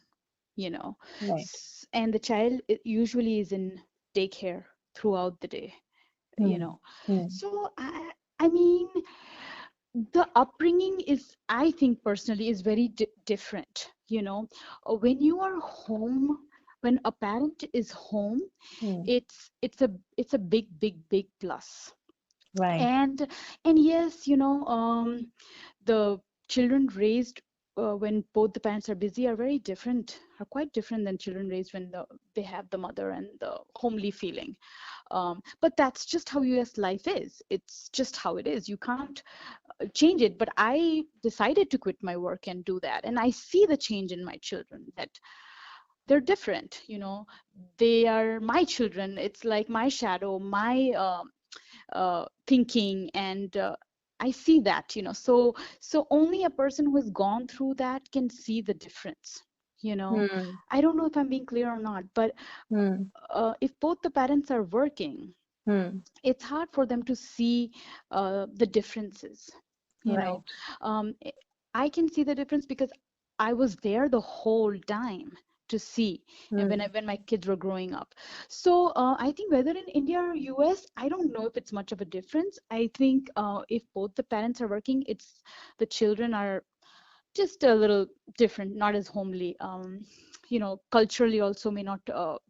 [SPEAKER 2] you know.
[SPEAKER 1] Right.
[SPEAKER 2] And the child usually is in daycare throughout the day, you
[SPEAKER 1] Hmm.
[SPEAKER 2] know.
[SPEAKER 1] Hmm.
[SPEAKER 2] So I mean, the upbringing is, I think personally, is very different, you know. When you are home, when a parent is home,
[SPEAKER 1] Hmm.
[SPEAKER 2] it's a big plus.
[SPEAKER 1] Right.
[SPEAKER 2] and and yes, you know, the children raised when both the parents are busy are very different, are quite different than children raised when they have the mother and the homely feeling. But that's just how US life is. It's just how it is. You can't change it. But I decided to quit my work and do that, and I see the change in my children, that they're different, you know. They are my children. It's like my shadow, my thinking, and I see that, you know. So only a person who has gone through that can see the difference, you know.
[SPEAKER 1] Hmm.
[SPEAKER 2] I don't know if I'm being clear or not, but
[SPEAKER 1] Hmm.
[SPEAKER 2] if both the parents are working,
[SPEAKER 1] Hmm.
[SPEAKER 2] it's hard for them to see the differences, you know.
[SPEAKER 1] Right.
[SPEAKER 2] um, i I can see the difference because I was there the whole time to see, and
[SPEAKER 1] Hmm.
[SPEAKER 2] when my kids were growing up. So I think whether in India or US, I don't know if it's much of a difference. I think if both the parents are working, it's the children are just a little different, not as homely. You know, culturally also may not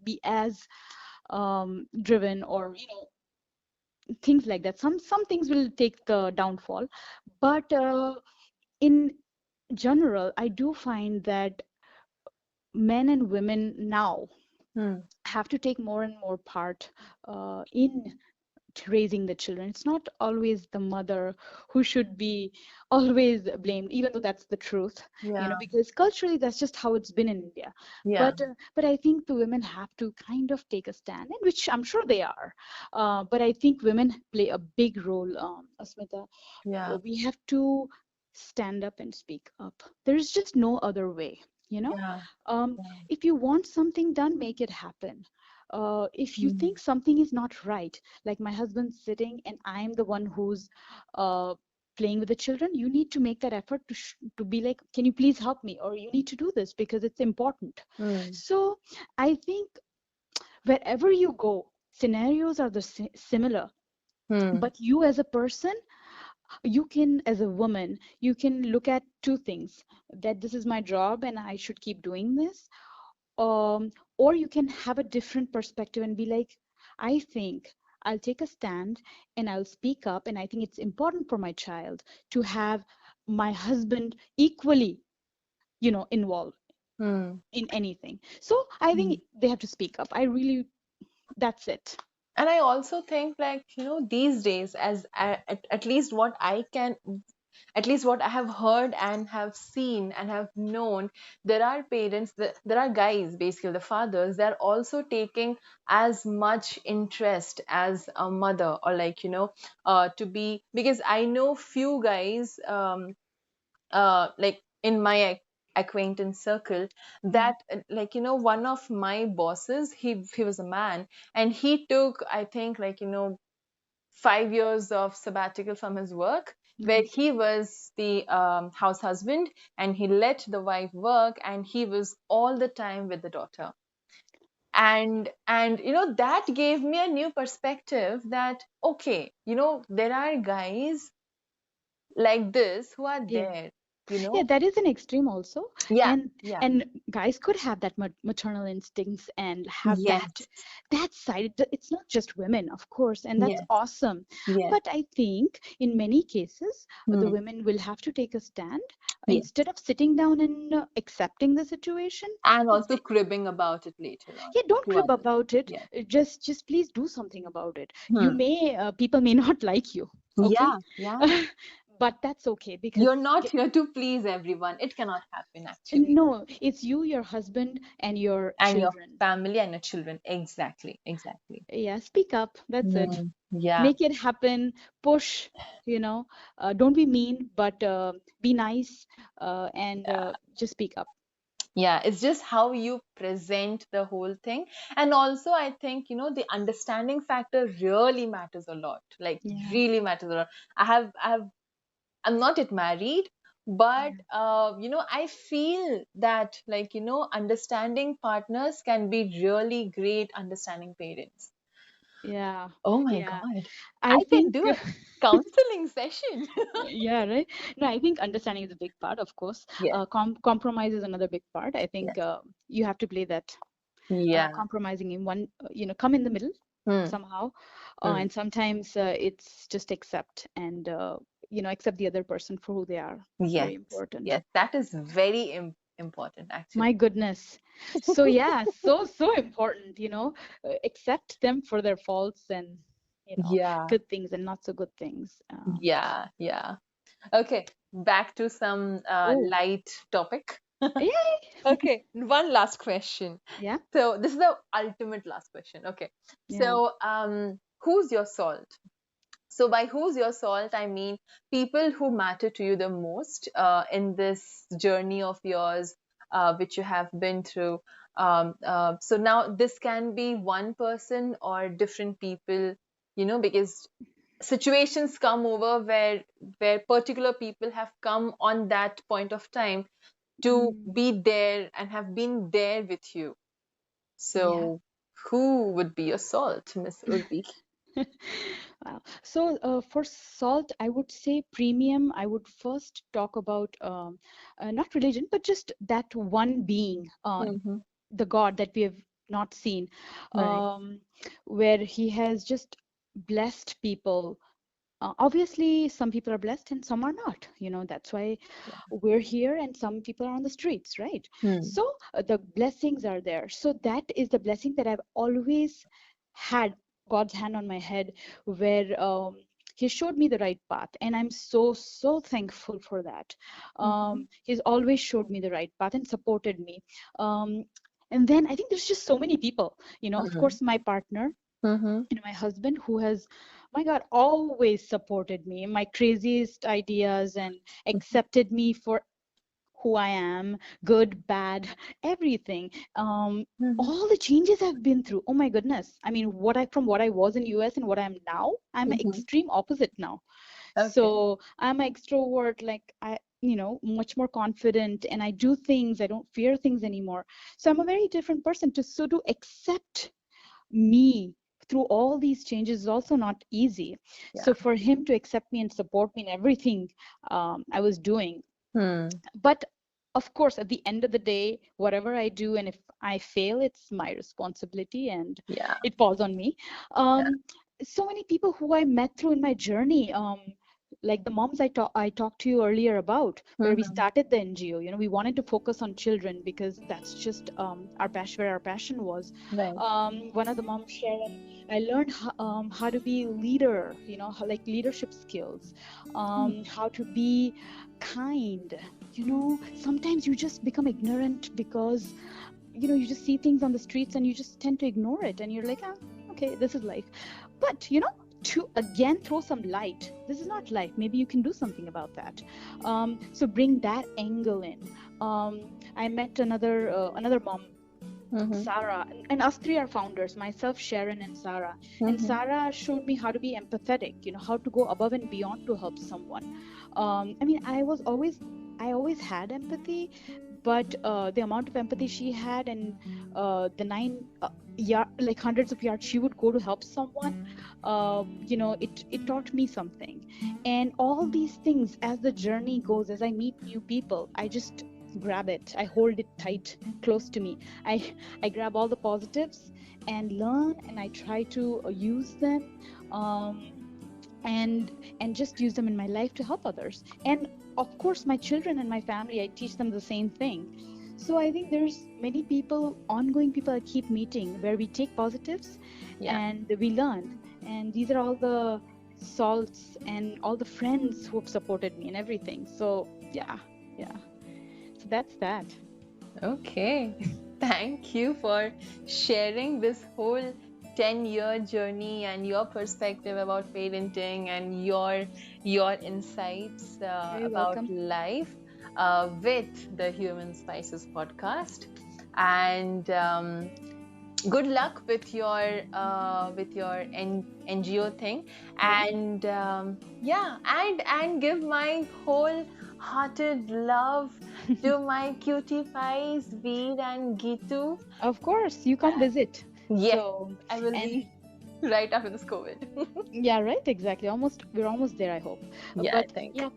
[SPEAKER 2] be as driven, or you know, things like that. Some things will take the downfall, but in general, I do find that men and women now
[SPEAKER 1] Hmm.
[SPEAKER 2] have to take more and more part in raising the children. It's not always the mother who should be always blamed, even though that's the truth, you know,
[SPEAKER 1] Yeah.
[SPEAKER 2] because culturally that's just how it's been in India.
[SPEAKER 1] Yeah.
[SPEAKER 2] But I think the women have to kind of take a stand, and which I'm sure they are. But I think women play a big role, Asmita.
[SPEAKER 1] Yeah.
[SPEAKER 2] We have to stand up and speak up. There's just no other way, you know.
[SPEAKER 1] Yeah.
[SPEAKER 2] um,
[SPEAKER 1] Yeah.
[SPEAKER 2] if you want something done, make it happen. If you
[SPEAKER 1] Hmm.
[SPEAKER 2] think something is not right, like my husband's sitting and I'm the one who's uh, playing with the children, you need to make that effort to be like, can you please help me, or you need to do this because it's important.
[SPEAKER 1] Hmm.
[SPEAKER 2] So I think wherever you go, scenarios are the similar,
[SPEAKER 1] Hmm.
[SPEAKER 2] but you as a person, you can, as a woman, you can look at two things: that this is my job and I should keep doing this, or you can have a different perspective and be like, I think I'll take a stand and I'll speak up, and I think it's important for my child to have my husband equally, you know, involved
[SPEAKER 1] Hmm.
[SPEAKER 2] in anything. So I
[SPEAKER 1] Hmm.
[SPEAKER 2] think they have to speak up. I really, that's it.
[SPEAKER 1] And I also think, like, these days, at least what I can, at least what I have heard and have seen and have known, there are parents, there are guys, basically the fathers, they're also taking as much interest as a mother, or like, to be, because I know few guys, like in my acquaintance circle,
[SPEAKER 2] Mm,
[SPEAKER 1] that like, one of my bosses, he was a man, and he took, I think, like, 5 years of sabbatical from his work, where
[SPEAKER 2] mm.
[SPEAKER 1] he was the house husband, and he let the wife work, and he was all the time with the daughter. And that gave me a new perspective, that okay, there are guys like this who are
[SPEAKER 2] Yeah.
[SPEAKER 1] there,
[SPEAKER 2] Yeah, that is an extreme also.
[SPEAKER 1] yeah,
[SPEAKER 2] and
[SPEAKER 1] yeah,
[SPEAKER 2] and guys could have that maternal instincts and have that
[SPEAKER 1] yes,
[SPEAKER 2] that side. It's not just women, of course, and that's
[SPEAKER 1] yes,
[SPEAKER 2] awesome.
[SPEAKER 1] yes,
[SPEAKER 2] But I think in many cases the
[SPEAKER 1] hmm,
[SPEAKER 2] women will have to take a stand
[SPEAKER 1] yes,
[SPEAKER 2] instead of sitting down and accepting the situation.
[SPEAKER 1] and also
[SPEAKER 2] They,
[SPEAKER 1] cribbing about it later on
[SPEAKER 2] yeah, don't
[SPEAKER 1] to
[SPEAKER 2] crib
[SPEAKER 1] others.
[SPEAKER 2] about it.
[SPEAKER 1] Yes.
[SPEAKER 2] Just please do something about it. You
[SPEAKER 1] Hmm.
[SPEAKER 2] may people may not like you, okay?
[SPEAKER 1] Yeah, yeah.
[SPEAKER 2] But that's okay because
[SPEAKER 1] You're not here to please everyone. It cannot happen, actually.
[SPEAKER 2] no, it's you, your husband, and your
[SPEAKER 1] And your
[SPEAKER 2] children.
[SPEAKER 1] family and your children. Exactly, exactly.
[SPEAKER 2] Yeah, speak up. That's it.
[SPEAKER 1] Hmm. Yeah.
[SPEAKER 2] Make it happen. Push, you know. Don't be mean, but be nice, and just speak up.
[SPEAKER 1] Yeah, it's just how you present the whole thing. And also, I think, the understanding factor really matters a lot. Like,
[SPEAKER 2] Yeah.
[SPEAKER 1] really matters a lot. I'm not yet married, but,
[SPEAKER 2] Yeah.
[SPEAKER 1] I feel that, like, understanding partners can be really great understanding parents.
[SPEAKER 2] Yeah.
[SPEAKER 1] Oh my
[SPEAKER 2] Yeah.
[SPEAKER 1] God.
[SPEAKER 2] I
[SPEAKER 1] I can
[SPEAKER 2] think
[SPEAKER 1] do a counseling session.
[SPEAKER 2] yeah, right. No, I think understanding is a big part, of course.
[SPEAKER 1] Yes,
[SPEAKER 2] Compromise is another big part. I think
[SPEAKER 1] yes.
[SPEAKER 2] you have to play that
[SPEAKER 1] Yeah.
[SPEAKER 2] compromising in one, come in the middle
[SPEAKER 1] Hmm.
[SPEAKER 2] somehow.
[SPEAKER 1] Hmm.
[SPEAKER 2] And sometimes it's just accept and, accept the other person for who they are.
[SPEAKER 1] Yes.
[SPEAKER 2] Very important.
[SPEAKER 1] Yes. That is very important,
[SPEAKER 2] My
[SPEAKER 1] actually.
[SPEAKER 2] goodness. So yeah, so important, accept them for their faults and,
[SPEAKER 1] Yeah.
[SPEAKER 2] good things and not so good things.
[SPEAKER 1] Yeah. Yeah. Okay. Back to some
[SPEAKER 2] Oh,
[SPEAKER 1] light topic.
[SPEAKER 2] yay!
[SPEAKER 1] Okay. One last question.
[SPEAKER 2] Yeah,
[SPEAKER 1] So this is the ultimate last question. Okay.
[SPEAKER 2] yeah.
[SPEAKER 1] So who's your salt? So by who's your salt, I mean people who matter to you the most in this journey of yours, which you have been through. So now this can be one person or different people, because situations come over where particular people have come on that point of time to
[SPEAKER 2] Mm,
[SPEAKER 1] be there and have been there with you.
[SPEAKER 2] yeah.
[SPEAKER 1] So who would be your salt, Miss Urvi?
[SPEAKER 2] Wow. So for salt, I would say premium. I would first talk about not religion, but just that one being,
[SPEAKER 1] Mm-hmm.
[SPEAKER 2] the God that we have not seen,
[SPEAKER 1] Right.
[SPEAKER 2] um, where He has just blessed people. Obviously, some people are blessed and some are not. That's why
[SPEAKER 1] Yeah.
[SPEAKER 2] we're here and some people are on the streets, right?
[SPEAKER 1] Hmm.
[SPEAKER 2] So the blessings are there. So that is the blessing that I've always had, God's hand on my head, where He showed me the right path. And I'm so thankful for that.
[SPEAKER 1] Mhm,
[SPEAKER 2] He's always showed me the right path and supported me. Um, and then I think there's just so many people, of
[SPEAKER 1] mhm,
[SPEAKER 2] course, my partner,
[SPEAKER 1] mhm,
[SPEAKER 2] my husband, who has, my God, always supported me in my craziest ideas and accepted me for who I am, good, bad, everything.
[SPEAKER 1] mhm,
[SPEAKER 2] All the changes I've been through. Oh my goodness. I mean, from what I was in US and what I am now, I'm an
[SPEAKER 1] mhm.
[SPEAKER 2] extreme opposite now.
[SPEAKER 1] Okay.
[SPEAKER 2] So I'm an extrovert, like much more confident, and I do things, I don't fear things anymore. So I'm a very different person. To accept me through all these changes is also not easy.
[SPEAKER 1] Yeah.
[SPEAKER 2] So for him to accept me and support me in everything I was doing,
[SPEAKER 1] Hmm.
[SPEAKER 2] but of course, at the end of the day, whatever I do, and if I fail, it's my responsibility and
[SPEAKER 1] Yeah.
[SPEAKER 2] it falls on me.
[SPEAKER 1] Yeah.
[SPEAKER 2] So many people who I met through in my journey, like the moms I talked to you earlier about, where we
[SPEAKER 1] Mhm.
[SPEAKER 2] started the NGO. We wanted to focus on children because that's just our passion, where our passion was.
[SPEAKER 1] Right.
[SPEAKER 2] One of the moms, Sharon, I learned how to be leader, like leadership skills,
[SPEAKER 1] Hmm.
[SPEAKER 2] how to be kind. Sometimes you just become ignorant because you just see things on the streets and you just tend to ignore it and you're like, okay, this is life. But to again throw some light, this is not life, maybe you can do something about that. So bring that angle in. I met another mom,
[SPEAKER 1] Mhm.
[SPEAKER 2] Sarah, and us three are founders, myself, Sharon, and Sarah. And
[SPEAKER 1] Mhm.
[SPEAKER 2] Sarah showed me how to be empathetic, how to go above and beyond to help someone. I mean, I always had empathy, but the amount of empathy she had, and the like hundreds of yards she would go to help someone, it taught me something. And all these things, as the journey goes, as I meet new people, I just grab it, I hold it tight, close to me. I grab all the positives and learn, and I try to use them, um, and just use them in my life to help others. And of course, my children and my family, I teach them the same thing. So I think there's many people, ongoing people I keep meeting, where we take positives
[SPEAKER 1] Yeah.
[SPEAKER 2] and we learn. And these are all the salts and all the friends who have supported me and everything. So yeah, yeah. So that's that.
[SPEAKER 1] Okay. Thank you for sharing this whole 10-year journey and your perspective about parenting and your insights
[SPEAKER 2] Very
[SPEAKER 1] about
[SPEAKER 2] welcome.
[SPEAKER 1] life. with the Human Spices podcast. And good luck with your NGO thing,
[SPEAKER 2] Yeah.
[SPEAKER 1] and yeah, and give my wholehearted love to my cutie pies Veer and Gitu.
[SPEAKER 2] Of course, you come visit.
[SPEAKER 1] Yes,
[SPEAKER 2] So,
[SPEAKER 1] I will
[SPEAKER 2] and
[SPEAKER 1] be right after this COVID.
[SPEAKER 2] yeah, right, exactly. We're almost there, I hope.
[SPEAKER 1] Yeah, I
[SPEAKER 2] But
[SPEAKER 1] think.
[SPEAKER 2] yeah,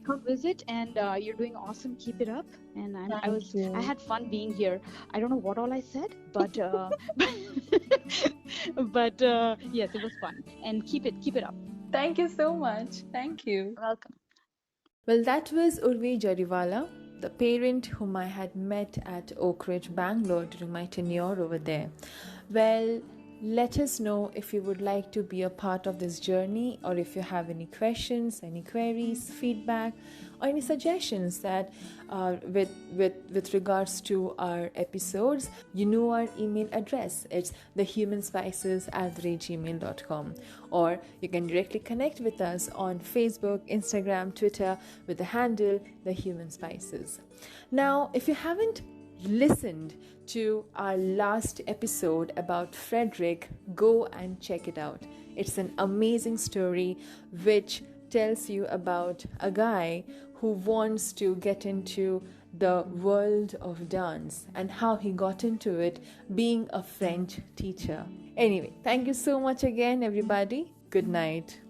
[SPEAKER 2] come visit, and you're doing awesome. Keep it up. And
[SPEAKER 1] Thank
[SPEAKER 2] I
[SPEAKER 1] you.
[SPEAKER 2] had fun being here. I don't know what all I said, but but yes, it was fun. And keep it up.
[SPEAKER 1] Thank you so much. Thank you.
[SPEAKER 2] Welcome.
[SPEAKER 1] Well, that was Urvi Jariwala, the parent whom I had met at Oak Ridge, Bangalore during my tenure over there. Well, let us know if you would like to be a part of this journey, or if you have any questions, any queries, feedback, or any suggestions that with regards to our episodes. You know our email address. It's thehumanspices@gmail.com, or you can directly connect with us on Facebook, Instagram, Twitter with the handle The Human Spices. Now, if you haven't listened to our last episode about Frederick, go and check it out. It's an amazing story which tells you about a guy who wants to get into the world of dance and how he got into it being a French teacher. Anyway, thank you so much again, everybody. Good night.